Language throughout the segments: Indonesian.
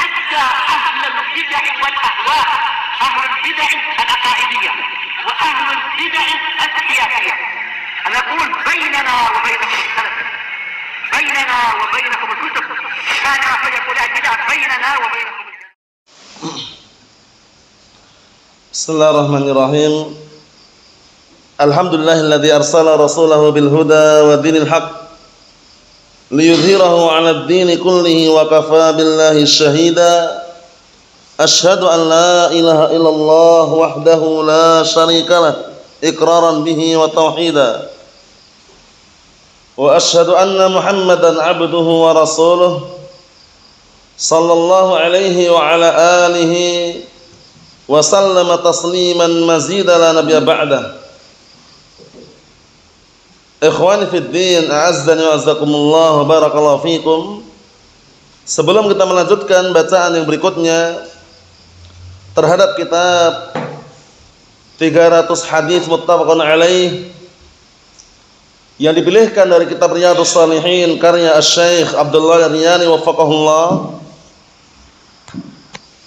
حتى أهل البدع والأهواء، أهل البدع العقائدية وأهل البدع السياسية. أنا أقول بيننا وبينكم السلف، بيننا وبينكم الكتب، كان فيقول البدع بيننا وبينكم السلف. بسم الله الرحمن الرحيم. Alhamdulillahilladzi arsala rasulahu bil huda wa dinil haq liyudhhirahu 'alad dini kullihi wa kafaa billahi syahida. Asyhadu an la ilaha illallah wahdahu la syarikalah iqraran bihi wa tauhida. Wa asyhadu anna Muhammadan 'abduhu wa rasuluh sallallahu alaihi wa ala alihi wa sallama tasliman mazida la nabiyya ba'dah. Ikhwani fid din, a'azzani wa azzakumullah, barakallahu fikum. Sebelum kita melanjutkan bacaan yang berikutnya terhadap kitab 300 hadis muttafaqun alaih yang dipilihkan dari kitab Riyadhus Shalihin karya Asy-Syaikh Abdullah Ar-Riyani waffaqahullah.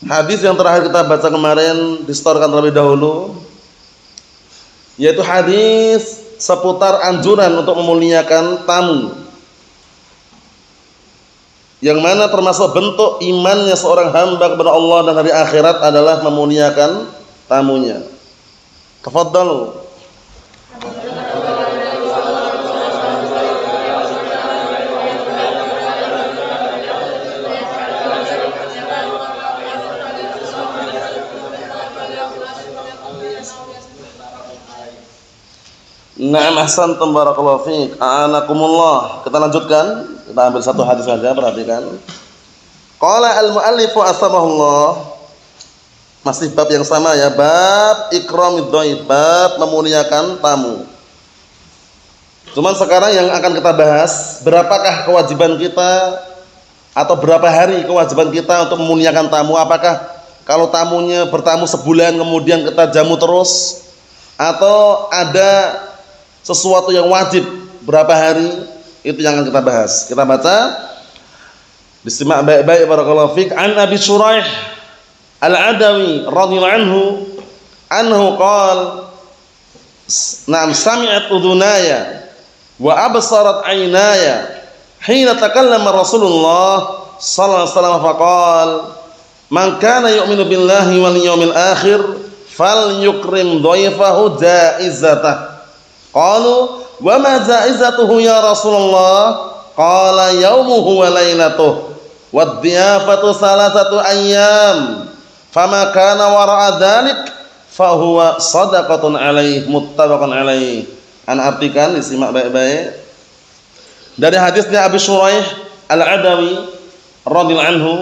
Hadis yang terakhir kita baca kemarin distorkan terlebih dahulu, yaitu hadis seputar anjuran untuk memuliakan tamu, yang mana termasuk bentuk imannya seorang hamba kepada Allah dan hari akhirat adalah memuliakan tamunya. Tafadhalu. Na'am, ahsantum, barakallahu fiik. A'anakumullah. Kita lanjutkan. Kita ambil satu hadis saja, perhatikan. Qala al-mu'allifu asbahullah. Masih bab yang sama ya, bab ikramid dhaif, bab memuliakan tamu. Cuman sekarang yang akan kita bahas, berapakah kewajiban kita atau berapa hari kewajiban kita untuk memuliakan tamu? Apakah kalau tamunya bertamu sebulan kemudian kita jamu terus, atau ada sesuatu yang wajib berapa hari? Itu yang akan kita bahas. Kita baca, disimak baik-baik, barakallahu fiik. An Abi Shuraih Al-Adawi radhiyallahu anhu qala, na'am, sami'at udhunaya wa absarat 'ainaya hina takallama Rasulullah sallallahu alaihi wasallam faqala, man kana yu'minu billahi wal yawmil akhir falyukrim dhaifahu jaizatah. Qalu wa ma jaizatuhu ya Rasulullah? Qala yaumuhu wa lailatuh wad dhiyafatu salasatu ayyam fama kana wara'a dzalik fa huwa shadaqatun alaih, muttafaqun alaih. An, artikan, disimak baik-baik dari hadisnya Abi Shuraih Al-Adawi radhiyallahu anhu.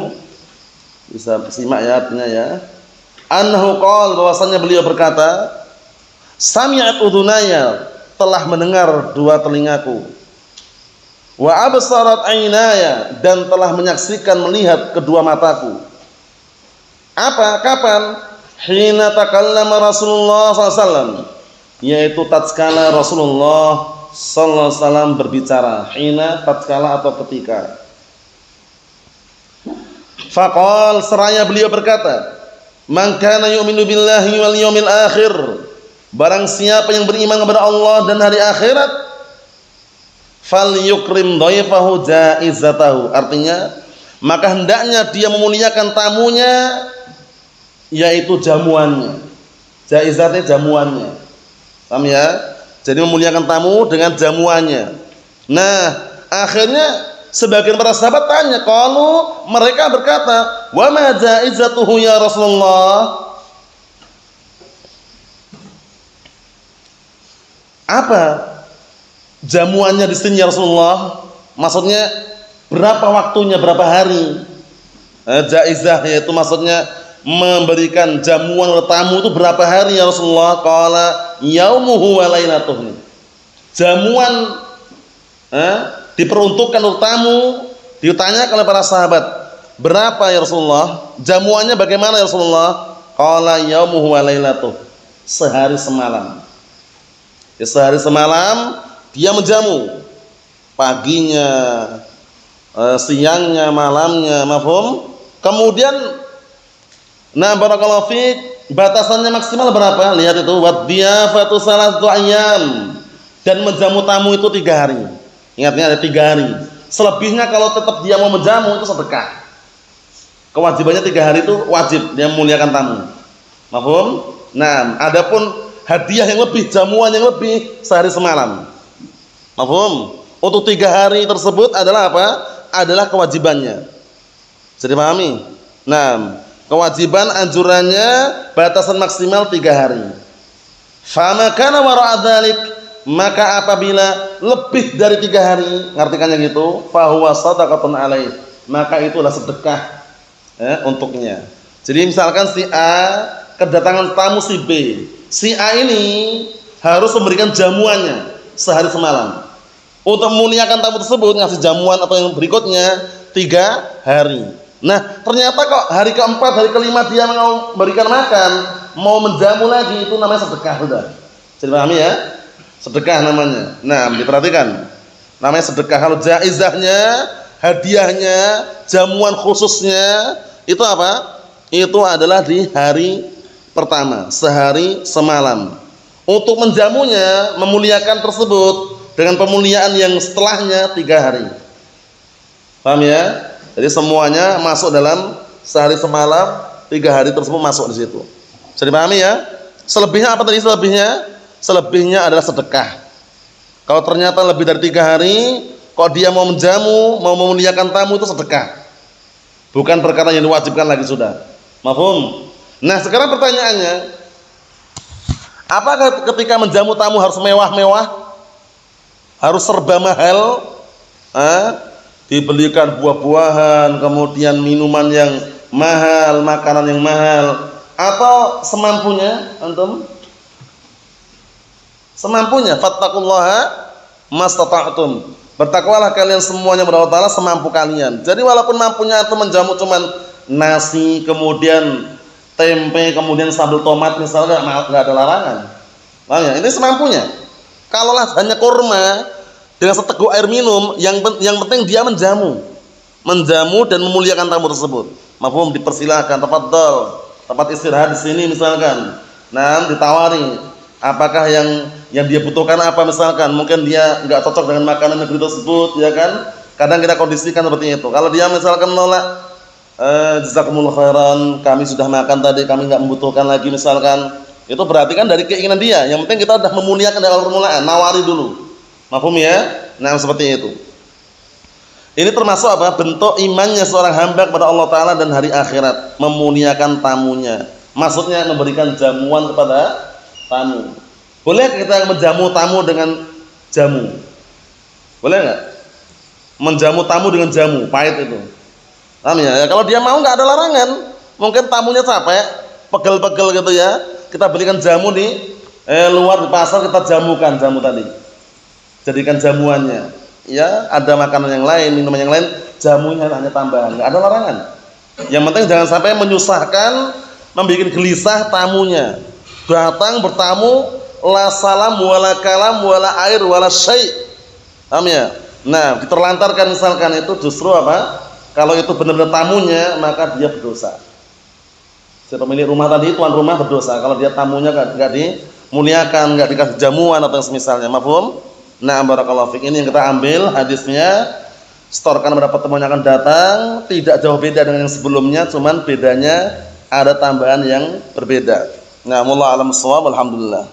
Bisa simak ya artinya ya. Annahu qala, bahwasanya beliau berkata, sami'at udhunaya, telah mendengar dua telingaku, wa absarat ainaya, dan telah menyaksikan, melihat kedua mataku. Apa? Kapan? Hina takallama Rasulullah SAW, yaitu tatkala Rasulullah SAW berbicara. Hina, tatkala atau ketika. Faqal, seraya beliau berkata, man kana yu'minu billahi wal yawmil akhir, barang siapa yang beriman kepada Allah dan hari akhirat, falyukrim dhaifahu jaizatahu, artinya maka hendaknya dia memuliakan tamunya, yaitu jamuannya. Jaizatnya jamuannya. Paham ya? Jadi memuliakan tamu dengan jamuannya. Nah, akhirnya sebagian para sahabat tanya, kalau mereka berkata, wa ma jaizatuhu ya Rasulullah? Apa jamuannya di sini ya Rasulullah? Maksudnya berapa waktunya, berapa hari? Jaizah, yaitu maksudnya memberikan jamuan oleh tamu itu berapa hari ya Rasulullah? Qala yaumuhu wa lailatuh. Jamuan diperuntukkan untuk tamu, ditanya oleh para sahabat, berapa ya Rasulullah? Jamuannya bagaimana ya Rasulullah? Qala yaumuhu wa lailatuh, sehari semalam. Ya, sehari semalam dia menjamu, paginya, siangnya, malamnya, mafhum? Kemudian barakallahu fiik, batasannya maksimal berapa? Lihat itu, wadhiyafatu salatu ayyam. Dan menjamu tamu itu 3 hari. Ingatnya ada 3 hari. Selebihnya kalau tetap dia mau menjamu itu sedekah. Kewajibannya 3 hari itu wajib dia memuliakan tamu. Mafhum? Nah, adapun hadiah yang lebih, jamuan yang lebih sehari semalam. Mafhum? Untuk 3 hari tersebut adalah apa? Adalah kewajibannya. Bisa dipahami? Nah, kewajiban anjurannya batasan maksimal 3 hari. Fama kana wara'a dzalik, maka apabila lebih dari 3 hari, ngartikannya gitu, fahuwa shadaqatun alaih, maka itulah sedekah untuknya. Jadi misalkan si A kedatangan tamu si B, si A ini harus memberikan jamuannya sehari semalam. Untuk memuliakan tamu tersebut ngasih jamuan atau yang berikutnya 3 hari. Nah, ternyata kok hari keempat, hari kelima dia mau berikan makan, mau menjamu lagi, itu namanya sedekah sudah. Jadi pahami ya? Sedekah namanya. Nah, diperhatikan. Namanya sedekah. Kalau jaizahnya, hadiahnya, jamuan khususnya itu apa? Itu adalah di hari pertama, sehari semalam. Untuk menjamunya, memuliakan tersebut dengan pemuliaan yang setelahnya 3 hari. Paham ya? Jadi semuanya masuk dalam sehari semalam, 3 hari tersebut masuk di situ. Bisa dipahami ya? Selebihnya apa tadi selebihnya? Selebihnya adalah sedekah. Kalau ternyata lebih dari 3 hari, kok dia mau menjamu, mau memuliakan tamu, itu sedekah. Bukan perkara yang diwajibkan lagi sudah. Mafhum? Nah, sekarang pertanyaannya, apakah ketika menjamu tamu harus mewah-mewah? Harus serba mahal? Dibelikan buah-buahan, kemudian minuman yang mahal, makanan yang mahal, atau semampunya antum? Semampunya, fattaqullaha mastata'tum. Bertakwalah kalian semuanya kepada Allah Ta'ala semampu kalian. Jadi walaupun mampunya antum menjamu cuman nasi, kemudian tempe, kemudian sambal tomat misalnya, enggak ada larangan. Paham ya? Ini semampunya. Kalaulah hanya kurma dengan seteguk air minum, yang penting dia menjamu dan memuliakan tamu tersebut. Mafhum? Dipersilahkan, tafadhol, tempat istirahat di sini misalkan. Nah, ditawari apakah yang dia butuhkan apa misalkan. Mungkin dia enggak cocok dengan makanan negeri tersebut, ya kan? Kadang kita kondisikan seperti itu. Kalau dia misalkan menolak, jazakumullah khairan, kami sudah makan tadi, kami enggak membutuhkan lagi misalkan. Itu berarti kan dari keinginan dia. Yang penting kita sudah memuliakan dari awal permulaan, nawari dulu. Mafhum ya? Nah, seperti itu. Ini termasuk apa? Bentuk imannya seorang hamba kepada Allah Ta'ala dan hari akhirat. Memuliakan tamunya. Maksudnya memberikan jamuan kepada tamu. Boleh kita menjamu tamu dengan jamu? Boleh nggak? Menjamu tamu dengan jamu, pahit itu. Paham ya? Kalau dia mau nggak ada larangan. Mungkin tamunya capek, pegel-pegel gitu ya. Kita belikan jamu di luar di pasar, kita jamukan jamu tadi. Jadikan jamuannya. Ya, ada makanan yang lain, minuman yang lain, jamunya hanya tambahan, enggak ada larangan. Yang penting jangan sampai menyusahkan, membuat gelisah tamunya. Datang bertamu, la salam wala kalam wala air wala syai'. Paham ya? Nah, diterlantarkan misalkan itu justru apa? Kalau itu benar-benar tamunya, maka dia berdosa. Si pemilik rumah tadi, tuan rumah berdosa kalau dia tamunya enggak dimuliakan, enggak dikasih jamuan atau semisalnya. Mafhum? Nah, barakallahu fiik, ini yang kita ambil hadisnya, setorkan pada pertemuan yang akan datang, tidak jauh beda dengan yang sebelumnya, cuman bedanya ada tambahan yang berbeda. Nah, wallahu a'lam bishawab, alhamdulillah.